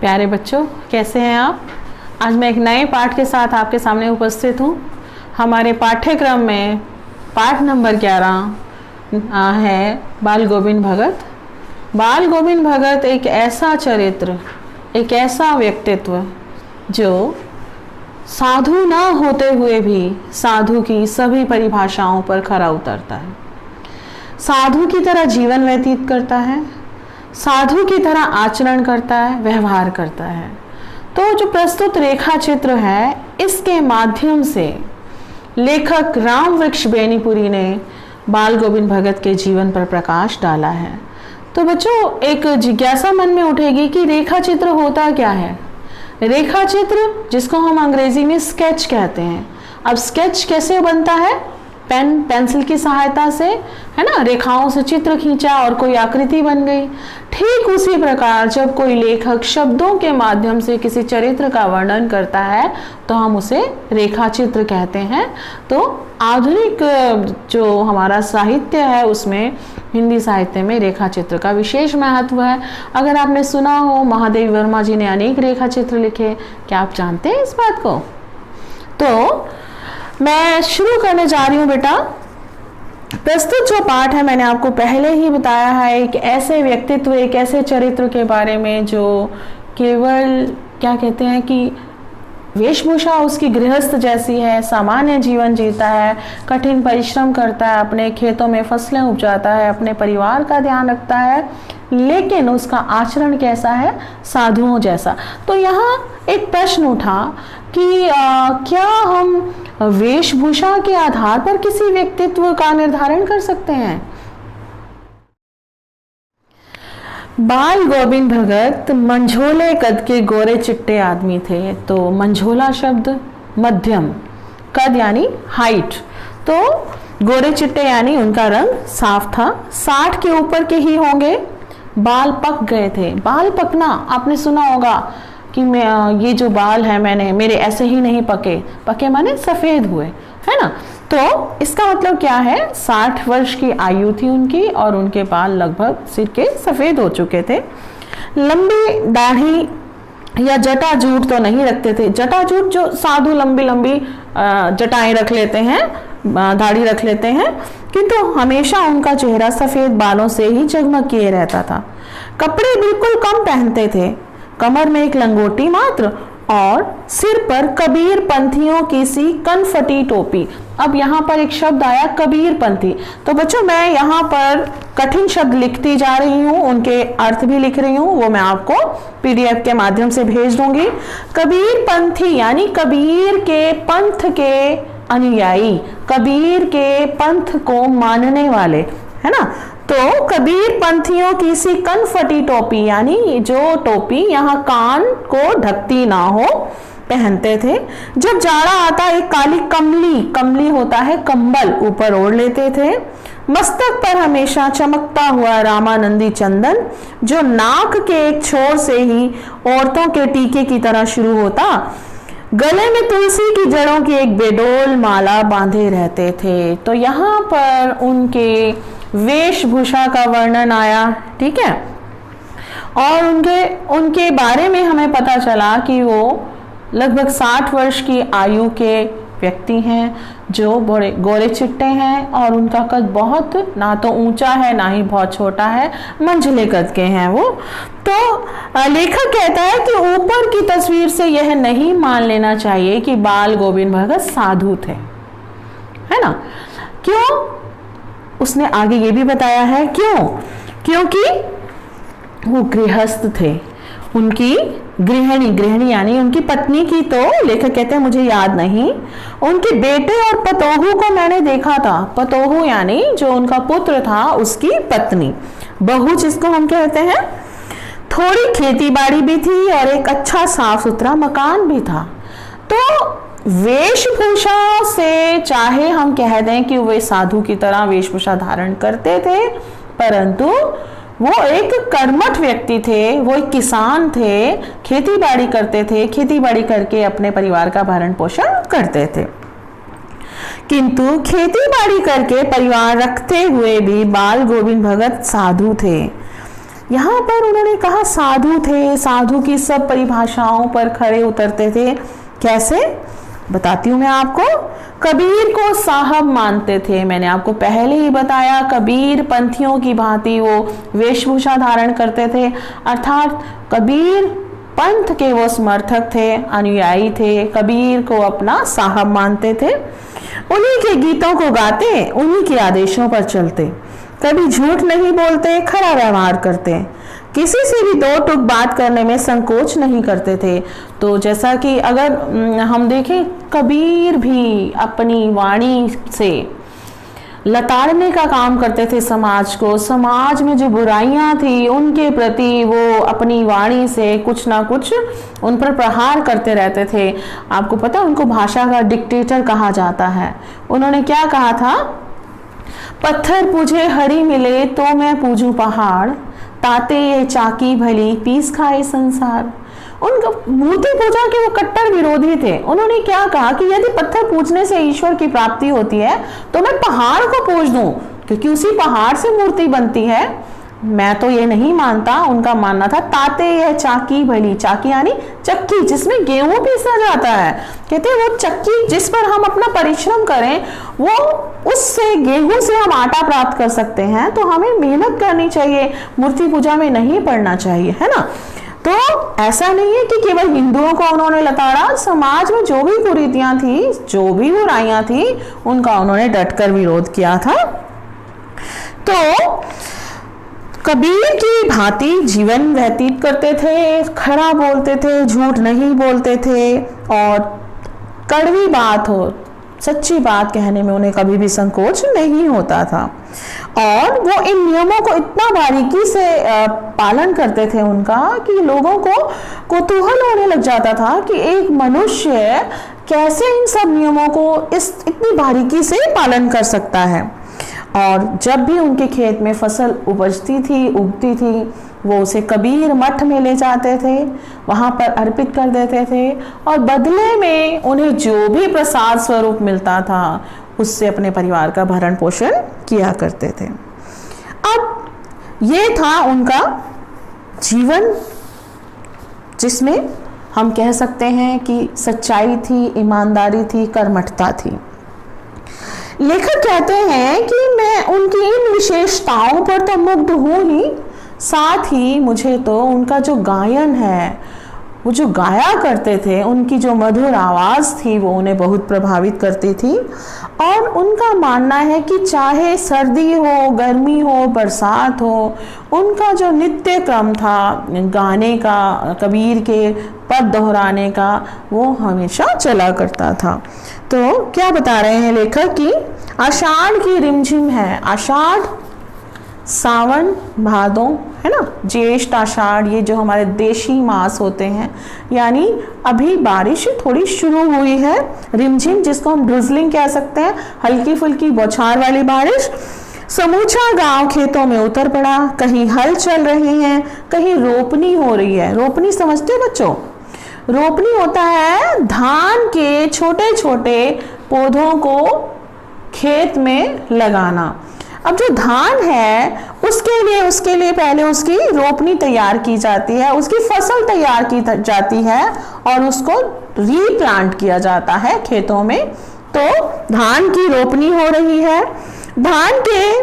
प्यारे बच्चों, कैसे हैं आप? आज मैं एक नए पाठ के साथ आपके सामने उपस्थित हूँ। हमारे पाठ्यक्रम में पाठ नंबर 11 है बाल गोविंद भगत। बाल गोविंद भगत एक ऐसा चरित्र, एक ऐसा व्यक्तित्व जो साधु ना होते हुए भी साधु की सभी परिभाषाओं पर खरा उतरता है, साधु की तरह जीवन व्यतीत करता है, साधु की तरह आचरण करता है, व्यवहार करता है। तो जो प्रस्तुत रेखा चित्र है, इसके माध्यम से लेखक राम वृक्ष बेनीपुरी ने बाल गोविंद भगत के जीवन पर प्रकाश डाला है। तो बच्चों, एक जिज्ञासा मन में उठेगी कि रेखा चित्र होता क्या है। रेखा चित्र, जिसको हम अंग्रेजी में स्केच कहते हैं। अब स्केच कैसे बनता है? पेन पेंसिल की सहायता से, है ना, रेखाओं से चित्र खींचा और कोई आकृति बन गई। ठीक उसी प्रकार जब कोई लेखक शब्दों के माध्यम से किसी चरित्र का वर्णन करता है तो हम उसे रेखा चित्र कहते हैं। तो आधुनिक जो हमारा साहित्य है उसमें, हिंदी साहित्य में रेखा चित्र का विशेष महत्व है। अगर आपने सुना हो, महादेवी वर्मा जी ने अनेक रेखा चित्र लिखे। क्या आप जानते हैं इस बात को? तो मैं शुरू करने जा रही हूँ बेटा। प्रस्तुत जो पाठ है, मैंने आपको पहले ही बताया है, एक ऐसे व्यक्तित्व, एक ऐसे चरित्र के बारे में जो केवल क्या कहते हैं कि वेशभूषा उसकी गृहस्थ जैसी है, सामान्य जीवन जीता है, कठिन परिश्रम करता है, अपने खेतों में फसलें उपजाता है, अपने परिवार का ध्यान रखता है, लेकिन उसका आचरण कैसा है? साधुओं जैसा। तो यहाँ एक प्रश्न उठा कि क्या हम वेशभूषा के आधार पर किसी व्यक्तित्व का निर्धारण कर सकते हैं? बाल गोविंद भगत मंझोले कद के गोरे चिट्टे आदमी थे। तो मंझोला शब्द मध्यम, कद यानी हाइट, तो गोरे चिट्टे यानी उनका रंग साफ था, 60 के ऊपर के ही होंगे। बाल पक गए थे। बाल पकना आपने सुना होगा कि ये जो बाल है मेरे ऐसे ही नहीं पके। पके माने सफेद हुए, है ना। तो इसका मतलब क्या है? 60 वर्ष की आयु थी उनकी और उनके बाल लगभग सिर के सफेद हो चुके थे। लंबी दाढ़ी या जटाजूट तो नहीं रखते थे। जटाजूट जो साधु लंबी लंबी जटाएं रख लेते हैं, दाढ़ी रख लेते हैं, किंतु हमेशा उनका चेहरा सफेद बालों से ही जगमग किए रहता था। कपड़े बिल्कुल कम पहनते थे, कमर में एक लंगोटी मात्र और सिर पर कबीर पंथियों की सी कनफटी टोपी। अब यहाँ पर एक शब्द आया कबीर पंथी। तो बच्चों, मैं यहाँ पर कठिन शब्द लिखती जा रही हूँ, उनके अर्थ भी लिख रही हूँ, वो मैं आपको पीडीएफ के माध्यम से भेज दूंगी। कबीर पंथी यानी कबीर के पंथ के अनुयायी, कबीर के पंथ को मानने वाले, है ना। तो कबीर पंथियों की सी कनफटी टोपी यानी जो टोपी यहाँ कान को ढकती ना हो, पहनते थे। जब जाड़ा आता एक काली कमली होता है, कंबल ऊपर ओढ़ लेते थे। मस्तक पर हमेशा चमकता हुआ रामानंदी चंदन, जो नाक के एक छोर से ही औरतों के टीके की तरह शुरू होता। गले में तुलसी की जड़ों की एक बेडोल माला बांधे रहते थे। तो यहाँ पर उनके वेशभूषा का वर्णन आया, ठीक है। और उनके बारे में हमें पता चला कि वो लगभग 60 वर्ष की आयु के व्यक्ति हैं, जो बड़े गोरे चिट्टे हैं और उनका कद बहुत ना तो ऊंचा है ना ही बहुत छोटा है, मंझले कद के हैं वो। तो लेखक कहता है कि ऊपर की तस्वीर से यह नहीं मान लेना चाहिए कि बाल गोविंद भगत साधु थे, है ना। क्यों? उसने आगे ये भी बताया है क्यों। क्योंकि वो गृहस्थ थे। उनकी गृहिणी यानी उनकी पत्नी की तो लेखक कहते हैं मुझे याद नहीं, उनके बेटे और पतोहू को मैंने देखा था। पतोहू यानी जो उनका पुत्र था, उसकी पत्नी। बहू जिसको हम कहते हैं। थोड़ी खेती बाड़ी भी थी और एक अच्छा साफ सुथरा मकान भी था। तो वेशभूषा से चाहे हम कह दें कि वे साधु की तरह वेशभूषा धारण करते थे, परंतु वो एक कर्मठ व्यक्ति थे, वो एक किसान थे, खेती बाड़ी करते थे, खेती बाड़ी करके अपने परिवार का भरण पोषण करते थे। किंतु खेती बाड़ी करके परिवार रखते हुए भी बाल गोविंद भगत साधु थे। यहाँ पर उन्होंने कहा साधु थे, साधु की सब परिभाषाओं पर खरे उतरते थे। कैसे, बताती हूँ मैं आपको। कबीर को साहब मानते थे, मैंने आपको पहले ही बताया, कबीर पंथियों की भांति वो वेशभूषा धारण करते थे, अर्थात कबीर पंथ के वो समर्थक थे, अनुयायी थे, कबीर को अपना साहब मानते थे। उन्हीं के गीतों को गाते, उन्हीं के आदेशों पर चलते, कभी झूठ नहीं बोलते, खरा व्यवहार करते, किसी से भी दो टूक बात करने में संकोच नहीं करते थे। तो जैसा कि अगर हम देखें, कबीर भी अपनी वाणी से लताड़ने का काम करते थे समाज को, समाज में जो बुराइयां थी उनके प्रति वो अपनी वाणी से कुछ ना कुछ उन पर प्रहार करते रहते थे। आपको पता है उनको भाषा का डिक्टेटर कहा जाता है। उन्होंने क्या कहा था, पत्थर पूजे हरी मिले तो मैं पूजूं पहाड़, ताते ये चाकी भली पीस खाए संसार। उनका मूर्ति पूजा के वो कट्टर विरोधी थे। उन्होंने क्या कहा कि यदि पत्थर पूजने से ईश्वर की प्राप्ति होती है तो मैं पहाड़ को पूज दूं, क्योंकि उसी पहाड़ से मूर्ति बनती है। मैं तो ये नहीं मानता। उनका मानना था ताते यह चाकी भली, चाकी यानी चक्की जिसमें गेहूं पीसा जाता है। कहते हैं वो चक्की जिस पर हम अपना परिश्रम करें, वो उससे गेहूं से हम आटा प्राप्त कर सकते हैं। तो हमें मेहनत करनी चाहिए, मूर्ति पूजा में नहीं पड़ना चाहिए, है ना। तो ऐसा नहीं है कि केवल हिंदुओं को उन्होंने लताड़ा, समाज में जो भी कुरीतियां थी, जो भी बुराइयां थी, उनका उन्होंने डटकर विरोध किया था। तो कबीर की भांति जीवन व्यतीत करते थे, खरा बोलते थे, झूठ नहीं बोलते थे, और कड़वी बात हो, सच्ची बात कहने में उन्हें कभी भी संकोच नहीं होता था। और वो इन नियमों को इतना बारीकी से पालन करते थे उनका कि लोगों को कौतूहल होने लग जाता था कि एक मनुष्य कैसे इन सब नियमों को इतनी बारीकी से पालन कर सकता है। और जब भी उनके खेत में फसल उगती थी, वो उसे कबीर मठ में ले जाते थे, वहाँ पर अर्पित कर देते थे, और बदले में उन्हें जो भी प्रसाद स्वरूप मिलता था उससे अपने परिवार का भरण पोषण किया करते थे। अब ये था उनका जीवन, जिसमें हम कह सकते हैं कि सच्चाई थी, ईमानदारी थी, कर्मठता थी। लेखक कहते हैं कि मैं उनकी इन विशेषताओं पर तो मुग्ध हूँ ही, साथ ही मुझे तो उनका जो गायन है, वो जो गाया करते थे, उनकी जो मधुर आवाज़ थी, वो उन्हें बहुत प्रभावित करती थी। और उनका मानना है कि चाहे सर्दी हो, गर्मी हो, बरसात हो, उनका जो नित्य क्रम था गाने का, कबीर के पद दोहराने का, वो हमेशा चला करता था। तो क्या बता रहे हैं लेखक कि आषाढ़ की रिमझिम है, आषाढ़, सावन, भादों, है ना, ज्येष्ठ, आषाढ़, ये जो हमारे देशी मास होते हैं, यानी अभी बारिश थोड़ी शुरू हुई है, रिमझिम जिसको हम ड्रिजलिंग कह सकते हैं, हल्की फुल्की बौछार वाली बारिश। समूचा गांव खेतों में उतर पड़ा, कहीं हल चल रहे हैं, कहीं रोपनी हो रही है। रोपनी समझते हो बच्चों? रोपनी होता है धान के छोटे छोटे पौधों को खेत में लगाना। अब जो धान है उसके लिए पहले उसकी रोपनी तैयार की जाती है, उसकी फसल तैयार की जाती है और उसको रीप्लांट किया जाता है खेतों में। तो धान की रोपनी हो रही है, धान के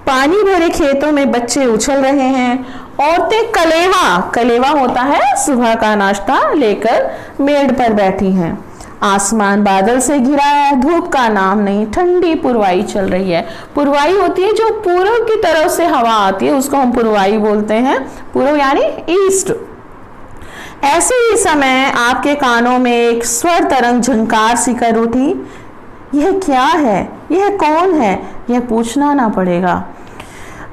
पानी भरे खेतों में बच्चे उछल रहे हैं, औरतें कलेवा होता है सुबह का नाश्ता लेकर मेड़ पर बैठी हैं। आसमान बादल से घिरा है, धूप का नाम नहीं, ठंडी पुरवाई चल रही है। पुरवाई होती है जो पूर्व की तरफ से हवा आती है, उसको हम पुरवाई बोलते हैं। पूर्व यानी ईस्ट। ऐसे ही समय आपके कानों में एक स्वर तरंग झंकार सी कर उठी। यह क्या है, यह कौन है, यह पूछना ना पड़ेगा।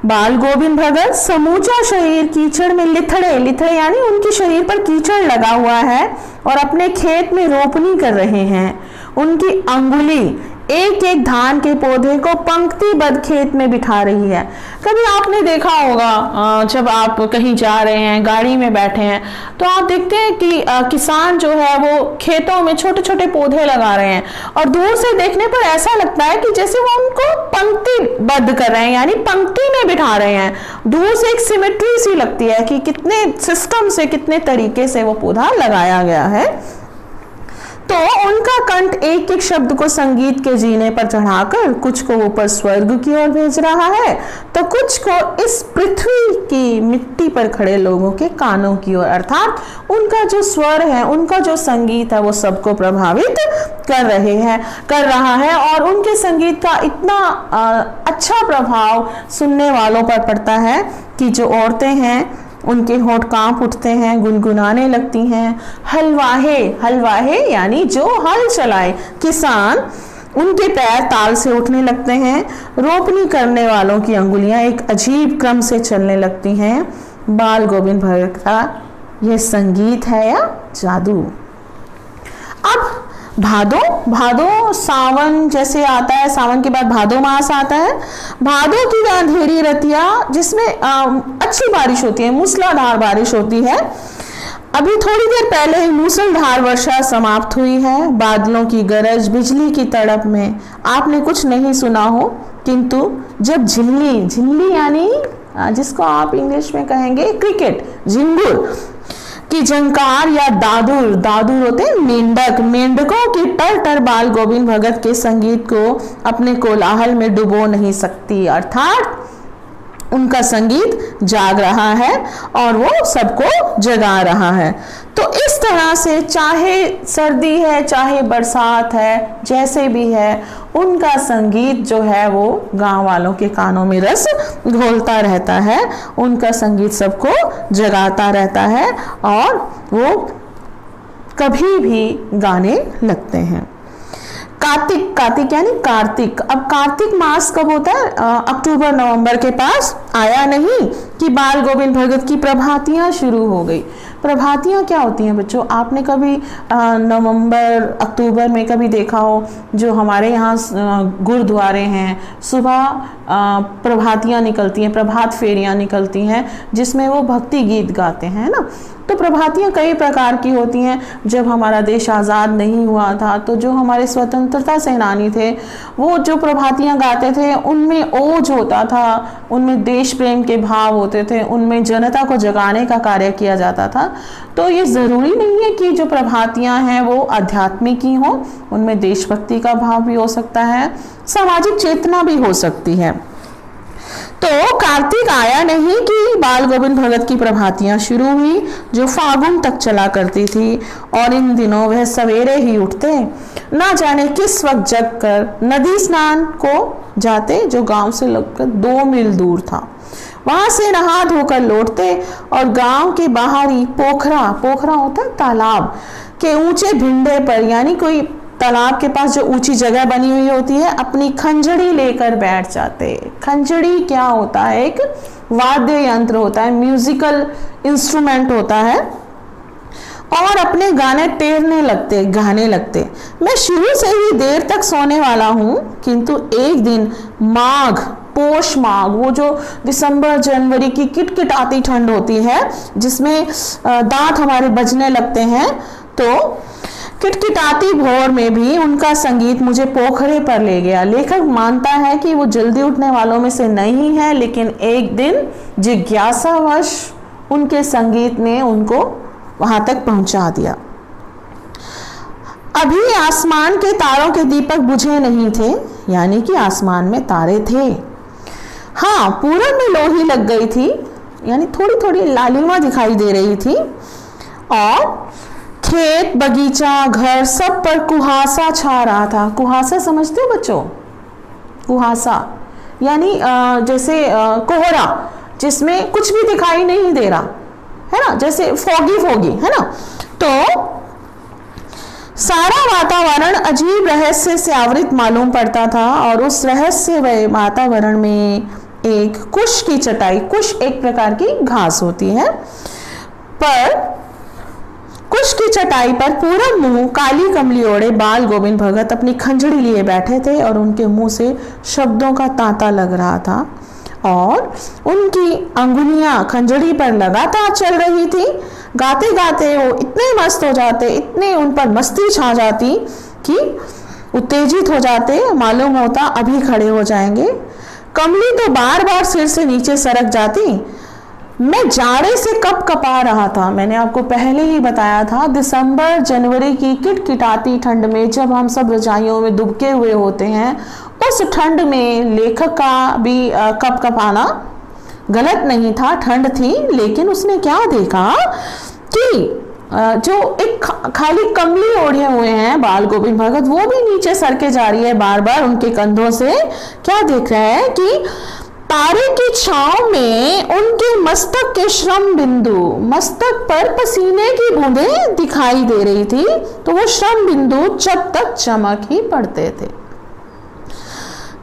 बाल गोविंद भगत समूचा शरीर कीचड़ में लिथड़े यानी उनके शरीर पर कीचड़ लगा हुआ है और अपने खेत में रोपनी कर रहे हैं। उनकी अंगुली एक एक धान के पौधे को पंक्तिबद्ध खेत में बिठा रही है। कभी आपने देखा होगा जब आप कहीं जा रहे हैं, गाड़ी में बैठे हैं, तो आप देखते हैं कि किसान जो है वो खेतों में छोटे छोटे पौधे लगा रहे हैं और दूर से देखने पर ऐसा लगता है कि जैसे वो उनको पंक्तिबद्ध कर रहे हैं, यानी पंक्ति में बिठा रहे हैं। दूर से एक सिमेट्री सी लगती है कि कितने सिस्टम से, कितने तरीके से वो पौधा लगाया गया है। तो उनका कंठ एक एक शब्द को संगीत के जीने पर चढ़ाकर कुछ को ऊपर स्वर्ग की ओर भेज रहा है, तो कुछ को इस पृथ्वी की मिट्टी पर खड़े लोगों के कानों की ओर। अर्थात उनका जो स्वर है, उनका जो संगीत है, वो सबको प्रभावित कर रहा है और उनके संगीत का इतना अच्छा प्रभाव सुनने वालों पर पड़ता है कि जो औरतें हैं उनके होंठ कांप उठते हैं, गुनगुनाने लगती हैं। हलवाहे यानी जो हल चलाए किसान, उनके पैर ताल से उठने लगते हैं। रोपनी करने वालों की अंगुलियां एक अजीब क्रम से चलने लगती हैं। बाल गोविंद भगत का यह संगीत है या जादू। अब भादो सावन जैसे आता है, सावन के बाद भादो मास आता है। भादो की अंधेरी रतिया जिसमें अच्छी बारिश होती है, मूसलाधार बारिश होती है। अभी थोड़ी देर पहले ही मूसलाधार वर्षा समाप्त हुई है। बादलों की गरज, बिजली की तड़प में आपने कुछ नहीं सुना हो, किंतु जब झिल्ली यानी जिसको आप इंग्लिश में कहेंगे क्रिकेट, झिंगुर की झंकार या दादुर होते हैं मेंढकों की टर बाल गोविंद भगत के संगीत को अपने कोलाहल में डुबो नहीं सकती। अर्थात उनका संगीत जाग रहा है और वो सबको जगा रहा है। तो इस तरह से चाहे सर्दी है, चाहे बरसात है, जैसे भी है, उनका संगीत जो है वो गांव वालों के कानों में रस घोलता रहता है। उनका संगीत सबको जगाता रहता है और वो कभी भी गाने लगते हैं। कार्तिक यानी कार्तिक। अब कार्तिक मास कब होता है? अक्टूबर नवंबर के पास आया नहीं कि बाल गोविंद भगत की प्रभातियां शुरू हो गई। प्रभातियां क्या होती हैं बच्चों? आपने कभी नवंबर अक्टूबर में कभी देखा हो, जो हमारे यहाँ गुरुद्वारे हैं, सुबह प्रभातियां निकलती हैं, प्रभात फेरियां निकलती हैं, जिसमें वो भक्ति गीत गाते हैं ना। तो प्रभातियां कई प्रकार की होती हैं। जब हमारा देश आज़ाद नहीं हुआ था तो जो हमारे स्वतंत्रता सेनानी थे वो जो प्रभातियां गाते थे उनमें ओज होता था, उनमें देश प्रेम के भाव होते थे, उनमें जनता को जगाने का कार्य किया जाता था। तो ये ज़रूरी नहीं है कि जो प्रभातियां हैं वो आध्यात्मिक ही हों, उनमें देशभक्ति का भाव भी हो सकता है, सामाजिक चेतना भी हो सकती है। तो कार्तिक आया नहीं कि बाल गोविंद भगत की प्रभातियां शुरू हुई, जो फागुन तक चला करती थी। और इन दिनों वह सवेरे ही उठते, ना जाने किस वक्त जग कर नदी स्नान को जाते, जो गांव से लगभग 2 मील दूर था। वहां से नहा धोकर लौटते और गांव के बाहरी पोखरा होता है तालाब के ऊंचे भिंडे पर, यानी कोई तालाब के पास जो ऊंची जगह बनी हुई होती है, अपनी खंजड़ी लेकर बैठ जाते। खंजड़ी क्या होता है? एक वाद्य यंत्र होता है, म्यूजिकल इंस्ट्रूमेंट होता है, और अपने गाने गाने लगते। मैं शुरू से ही देर तक सोने वाला हूँ, किंतु एक दिन पोष माघ, वो जो दिसंबर जनवरी की किटकिटाती ठंड होती है, जिसमें दांत हमारे बजने लगते हैं, तो किटकिटाती भोर में भी उनका संगीत मुझे पोखरे पर ले गया। लेखक मानता है कि वो जल्दी उठने वालों में से नहीं है, लेकिन एक दिन जिज्ञासावश उनके संगीत ने उनको वहां तक पहुंचा दिया। अभी आसमान के तारों के दीपक बुझे नहीं थे, यानी कि आसमान में तारे थे। हाँ, पूरब में लोही लग गई थी, यानी थोड़ी थोड़ी लालिमा दिखाई दे रही थी, और खेत, बगीचा, घर, सब पर कुहासा छा रहा था। कुहासा समझते हो बच्चों? कुहासा यानी जैसे कोहरा, जिसमें कुछ भी दिखाई नहीं दे रहा है ना, जैसे फोगी है ना। तो सारा वातावरण अजीब रहस्य से आवृत मालूम पड़ता था, और उस रहस्यमय वातावरण में एक कुश की चटाई, कुश एक प्रकार की घास होती है, पर उसकी चटाई पर पूरा मुंह काली कमली ओढ़े बाल गोविंद भगत अपनी खंजड़ी लिए बैठे थे और उनके मुंह से शब्दों का तांता लग रहा था और उनकी अंगुलियां खंजड़ी पर लगातार चल रही थी। गाते गाते वो इतने मस्त हो जाते, इतने उन पर मस्ती छा जाती कि उत्तेजित हो जाते, मालूम होता अभी खड़े हो जाएंगे। कमली तो बार बार सिर से नीचे सरक जाती। मैं जाड़े से कप कपा रहा था। मैंने आपको पहले ही बताया था, दिसंबर जनवरी की किटकिटाती ठंड में जब हम सब रजाइयों में दुबके हुए होते हैं, उस ठंड में लेखक का भी कप कपाना गलत नहीं था, ठंड थी। लेकिन उसने क्या देखा कि जो एक खाली कमली ओढ़े हुए हैं बाल गोविंद भगत, वो भी नीचे सरके जा रही है बार बार उनके कंधों से। क्या देख रहा है कि तारे की छांव में उनके मस्तक के श्रम बिंदु, मस्तक पर पसीने की बूंदें दिखाई दे रही थी, तो वो श्रम बिंदु जब तक चमक ही पड़ते थे।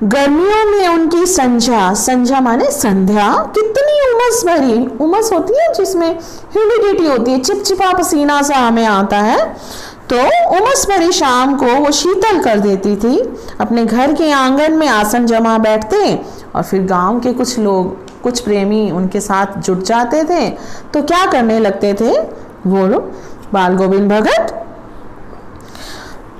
गर्मियों में उनकी संध्या, संध्या माने संध्या, कितनी उमस भरी, उमस होती है जिसमें ह्यूमिडिटी होती है, चिपचिपा पसीना सा हमें आता है, तो उमस भरी शाम को वो शीतल कर देती थी। अपने घर के आंगन में आसन जमा बैठते और फिर गांव के कुछ लोग, कुछ प्रेमी उनके साथ जुट जाते थे। तो क्या करने लगते थे वो लोग, बाल गोविंद भगत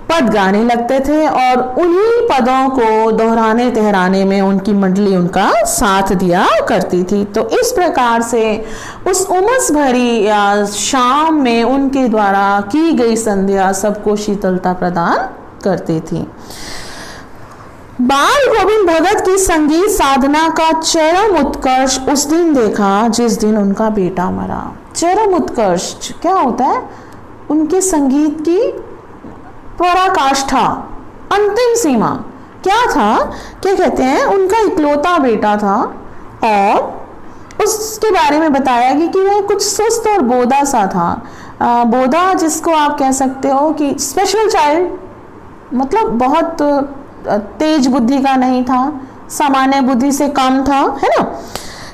पद गाने लगते थे और उन्हीं पदों को दोहराने तहराने में उनकी मंडली उनका साथ दिया करती थी। तो इस प्रकार से उस उमस भरी शाम में उनके द्वारा की गई संध्या सबको शीतलता प्रदान करती थी। बाल गोविंद भगत की संगीत साधना का चरम उत्कर्ष उस दिन देखा जिस दिन उनका बेटा मरा। चरम उत्कर्ष क्या होता है? उनके संगीत की पराकाष्ठा, अंतिम सीमा क्या था? क्या कहते हैं, उनका इकलौता बेटा था और उसके बारे में बताया कि वह कुछ सुस्त और बोधा सा था। बोधा जिसको आप कह सकते हो कि स्पेशल चाइल्ड, मतलब बहुत तेज बुद्धि का नहीं था, सामान्य बुद्धि से कम था, है ना।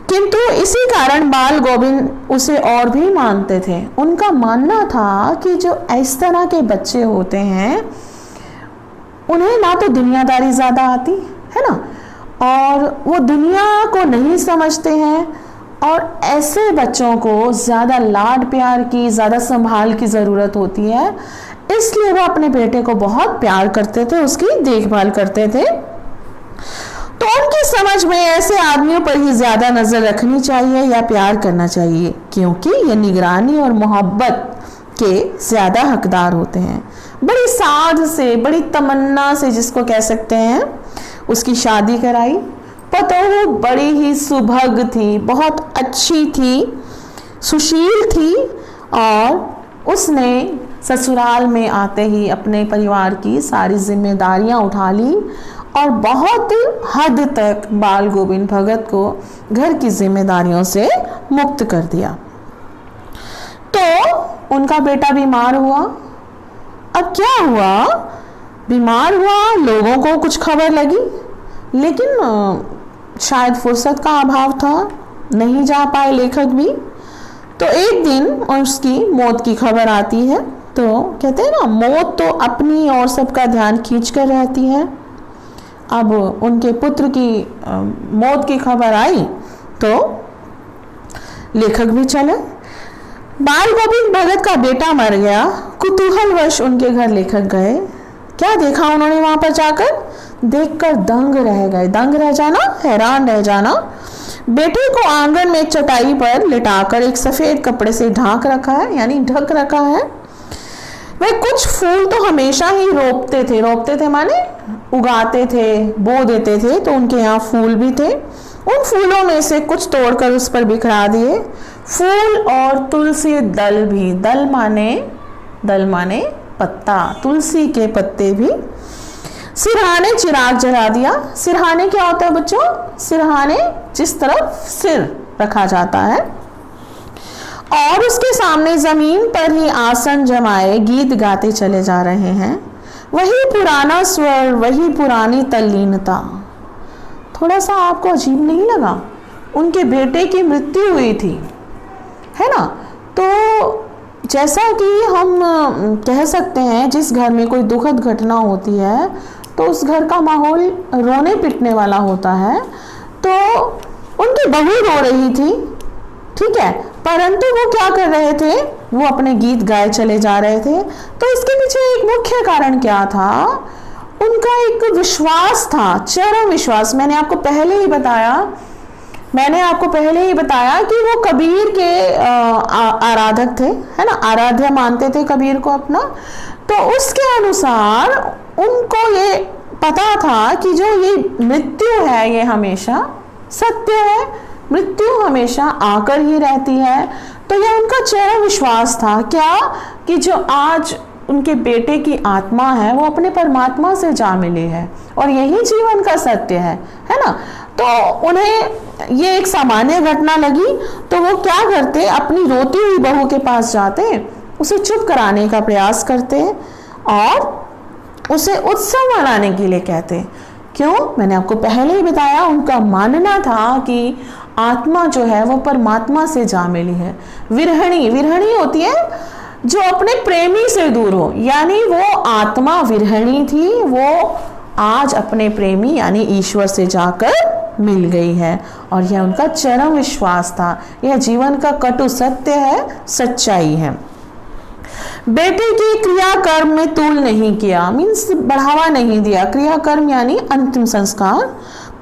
किंतु इसी कारण बाल गोविंद उसे और भी मानते थे। उनका मानना था कि जो इस तरह के बच्चे होते हैं उन्हें ना तो दुनियादारी ज्यादा आती है ना, और वो दुनिया को नहीं समझते हैं, और ऐसे बच्चों को ज्यादा लाड प्यार की, ज्यादा संभाल की जरूरत होती है। इसलिए वो अपने बेटे को बहुत प्यार करते थे, उसकी देखभाल करते थे। तो उनकी समझ में ऐसे आदमियों पर ही ज्यादा नजर रखनी चाहिए या प्यार करना चाहिए, क्योंकि ये निगरानी और मोहब्बत के ज्यादा हकदार होते हैं। बड़ी साध से, बड़ी तमन्ना से जिसको कह सकते हैं, उसकी शादी कराई। पतोहू बड़ी ही सुभग थी, बहुत अच्छी थी, सुशील थी, और उसने ससुराल में आते ही अपने परिवार की सारी जिम्मेदारियां उठा ली और बहुत हद तक बाल गोविंद भगत को घर की जिम्मेदारियों से मुक्त कर दिया। तो उनका बेटा बीमार हुआ। अब क्या हुआ, बीमार हुआ, लोगों को कुछ खबर लगी, लेकिन शायद फुर्सत का अभाव था, नहीं जा पाए लेखक भी। तो एक दिन उसकी मौत की खबर आती है। तो कहते हैं ना, मौत तो अपनी और सबका ध्यान खींच कर रहती है। अब उनके पुत्र की मौत की खबर आई तो लेखक भी चले। बाल गोविंद भगत का बेटा मर गया। कुतूहलवश उनके घर लेखक गए। क्या देखा उन्होंने वहां पर जाकर? देखकर दंग रह गए। दंग रह जाना, हैरान रह जाना। बेटे को आंगन में एक चटाई पर लिटाकर एक सफेद कपड़े से ढांक रखा है, यानी ढक रखा है। वे कुछ फूल तो हमेशा ही रोपते थे माने उगाते थे, बो देते थे, तो उनके यहाँ फूल भी थे। उन फूलों में से कुछ तोड़कर उस पर बिखरा दिए। फूल और तुलसी दल भी, दल माने पत्ता, तुलसी के पत्ते भी। सिरहाने चिराग जला दिया। सिरहाने क्या होता है बच्चों? सिरहाने जिस तरफ सिर रखा जाता है, और उसके सामने जमीन पर ही आसन जमाए गीत गाते चले जा रहे हैं। वही पुराना स्वर, वही पुरानी तल्लीनता। थोड़ा सा आपको अजीब नहीं लगा? उनके बेटे की मृत्यु हुई थी, है ना, तो जैसा कि हम कह सकते हैं, जिस घर में कोई दुखद घटना होती है तो उस घर का माहौल रोने पिटने वाला होता है। तो उनकी बहू रो रही थी, ठीक है, परंतु वो क्या कर रहे थे, वो अपने गीत गाए चले जा रहे थे। तो इसके पीछे एक मुख्य कारण क्या था, उनका एक विश्वास था, चरम विश्वास। मैंने आपको पहले ही बताया कि वो कबीर के आराधक थे, है ना, आराध्य मानते थे कबीर को अपना। तो उसके अनुसार उनको ये पता था कि जो ये मृत्यु है ये हमेशा सत्य है, मृत्यु हमेशा आकर ही रहती है। तो यह उनका चरम विश्वास था, क्या, कि जो आज उनके बेटे की आत्मा है वो अपने परमात्मा से जा मिली है और यही जीवन का सत्य है ना। तो उन्हें ये एक सामान्य घटना लगी, तो वो क्या करते, अपनी रोती हुई बहू के पास जाते, उसे चुप कराने का प्रयास करते और उसे उत्सव मनाने के लिए कहते। क्यों, मैंने आपको पहले ही बताया, उनका मानना था कि आत्मा जो है वो परमात्मा से जा मिली है। विरहणी होती है जो अपने प्रेमी से दूर हो, यानी वो आत्मा विरहणी थी, वो आज अपने प्रेमी यानी ईश्वर से जाकर मिल गई है। और यह उनका चरम विश्वास था, यह जीवन का कटु सत्य है, सच्चाई है। बेटे की क्रियाकर्म में तूल नहीं किया, मीन्स बढ़ावा नहीं दिया। क्रियाकर्म यानी अंतिम संस्कार,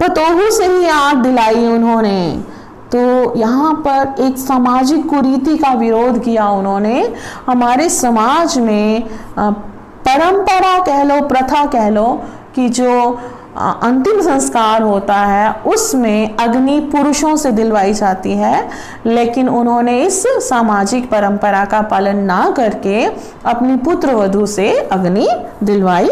पतोहू से ही आग दिलाई उन्होंने। तो यहाँ पर एक सामाजिक कुरीति का विरोध किया उन्होंने। हमारे समाज में परंपरा कह लो, प्रथा कह लो, कि जो अंतिम संस्कार होता है उसमें अग्नि पुरुषों से दिलवाई जाती है, लेकिन उन्होंने इस सामाजिक परंपरा का पालन ना करके अपनी पुत्र वधू से अग्नि दिलवाई।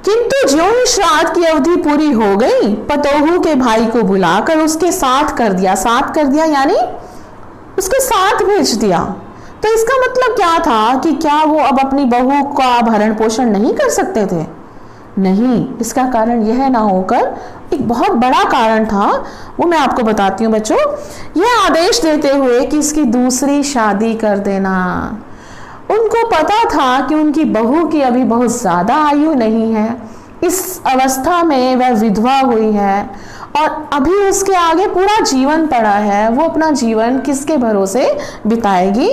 किंतु ज्यों ही श्राद्ध की अवधि पूरी हो गई, पतोहू के भाई को बुलाकर उसके साथ कर दिया यानी उसके साथ भेज दिया। तो इसका मतलब क्या था कि क्या वो अब अपनी बहू का भरण पोषण नहीं कर सकते थे? नहीं, इसका कारण यह ना होकर एक बहुत बड़ा कारण था, वो मैं आपको बताती हूँ बच्चों। यह आदेश देते हुए कि इसकी दूसरी शादी कर देना। उनको पता था कि उनकी बहू की अभी बहुत ज्यादा आयु नहीं है, इस अवस्था में वह विधवा हुई है और अभी उसके आगे पूरा जीवन पड़ा है, वो अपना जीवन किसके भरोसे बिताएगी।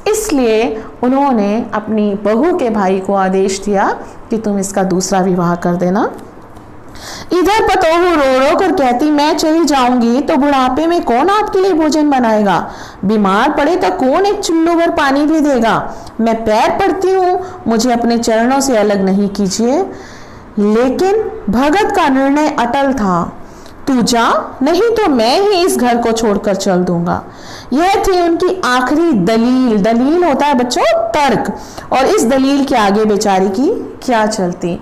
इसलिए उन्होंने अपनी बहू के भाई को आदेश दिया कि तुम इसका दूसरा विवाह कर देना। इधर पतोहू रो रो कर कहती, मैं चली जाऊंगी तो बुढ़ापे में कौन आपके लिए भोजन बनाएगा, बीमार पड़े तो कौन एक चुल्लू भर पानी भी देगा। मैं पैर पड़ती हूँ, मुझे अपने चरणों से अलग नहीं कीजिए। लेकिन भगत का निर्णय अटल था, तू जा, नहीं तो मैं ही इस घर को छोड़कर चल दूंगा। यह थी उनकी आखिरी दलील। दलील होता है बच्चों तर्क, और इस दलील के आगे बेचारी की क्या चलती।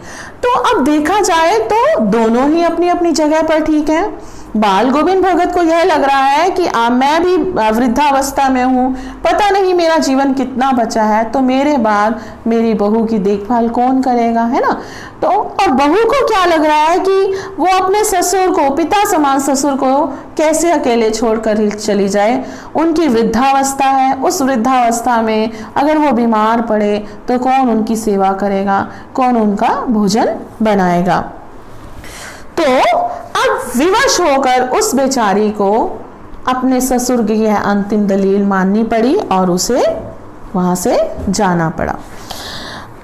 तो अब देखा जाए तो दोनों ही अपनी अपनी जगह पर ठीक है। बाल गोविंद भगत को यह लग रहा है कि मैं भी वृद्धावस्था में हूँ, पता नहीं मेरा जीवन कितना बचा है, तो मेरे बाद मेरी बहू की देखभाल कौन करेगा, है ना। तो और बहू को क्या लग रहा है कि वो अपने ससुर को, पिता समान ससुर को कैसे अकेले छोड़कर चली जाए। उनकी वृद्धावस्था है, उस वृद्धावस्था में अगर वो बीमार पड़े तो कौन उनकी सेवा करेगा, कौन उनका भोजन बनाएगा। तो अब विवश होकर उस बेचारी को अपने ससुर की यह अंतिम दलील माननी पड़ी और उसे वहां से जाना पड़ा।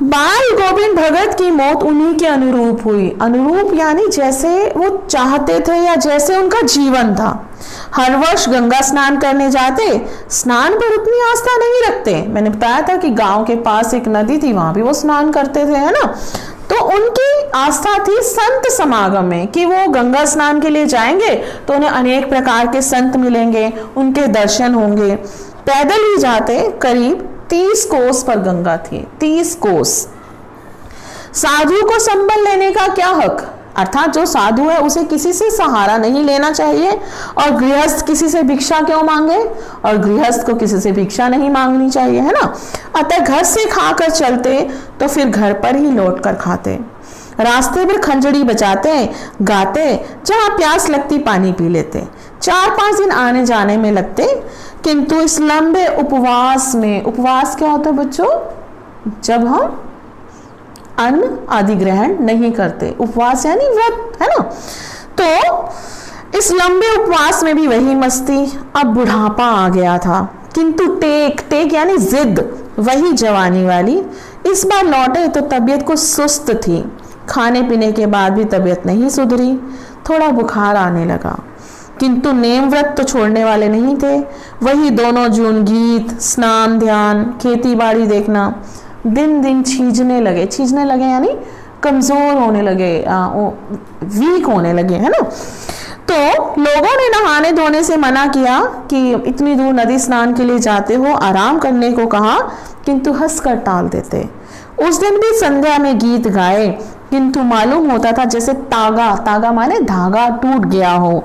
बाल गोविंद भगत की मौत उन्हीं के अनुरूप हुई। अनुरूप यानी जैसे वो चाहते थे या जैसे उनका जीवन था। हर वर्ष गंगा स्नान करने जाते, स्नान पर उतनी आस्था नहीं रखते। मैंने बताया था कि गांव के पास एक नदी थी, वहां भी वो स्नान करते थे, है ना। तो उनकी आस्था थी संत समागम में, कि वो गंगा स्नान के लिए जाएंगे तो उन्हें अनेक प्रकार के संत मिलेंगे, उनके दर्शन होंगे। पैदल ही जाते, करीब 30 कोस पर गंगा थी, 30 कोस। साधु को संबल लेने का क्या हक, अर्थात जो साधु है उसे किसी से सहारा नहीं लेना चाहिए, और गृहस्थ किसी से भिक्षा क्यों मांगे, और गृहस्थ को किसी से भिक्षा नहीं मांगनी चाहिए, है ना। अतः घर से खाकर चलते तो फिर घर पर ही लौट कर खाते। रास्ते पर खंजड़ी बजाते गाते, जहाँ प्यास लगती पानी पी लेते। 4-5 दिन आने जाने में लगते, किंतु इस लंबे उपवास में, उपवास क्या होता है बच्चों? जब हम अन्न आदि ग्रहण नहीं करते, उपवास यानी व्रत, है ना। तो इस लंबे उपवास में भी वही मस्ती। अब बुढ़ापा आ गया था, किंतु टेक यानी जिद वही जवानी वाली। इस बार लौटे तो तबीयत कुछ सुस्त थी, खाने पीने के बाद भी तबीयत नहीं सुधरी, थोड़ा बुखार आने लगा, किंतु नेम व्रत तो छोड़ने वाले नहीं थे। वही दोनों जून गीत, स्नान, ध्यान, खेती बाड़ी देखना। दिन दिन छीजने लगे यानी कमजोर होने लगे, वीक होने लगे, है ना। तो लोगों ने नहाने धोने से मना किया कि इतनी दूर नदी स्नान के लिए जाते हो, आराम करने को कहा, किंतु हंसकर टाल देते। उस दिन भी संध्या में गीत गाए, किंतु मालूम होता था जैसे तागा माने धागा टूट गया हो,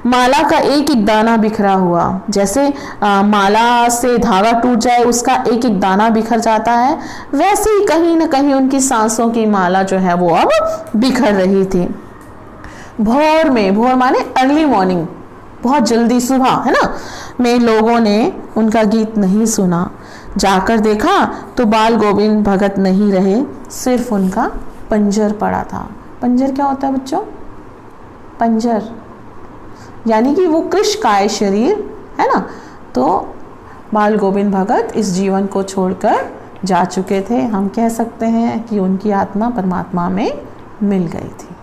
माला का एक एक दाना बिखरा हुआ। जैसे माला से धागा टूट जाए, उसका एक एक दाना बिखर जाता है, वैसे ही कहीं ना कहीं उनकी सांसों की माला जो है वो अब बिखर रही थी। भोर माने अर्ली मॉर्निंग, बहुत जल्दी सुबह, है ना, में लोगों ने उनका गीत नहीं सुना। जाकर देखा तो बाल गोविंद भगत नहीं रहे, सिर्फ उनका पंजर पड़ा था। पंजर क्या होता है बच्चों? पंजर यानी कि वो कृशकाय शरीर, है ना। तो बाल गोविंद भगत इस जीवन को छोड़कर जा चुके थे। हम कह सकते हैं कि उनकी आत्मा परमात्मा में मिल गई थी।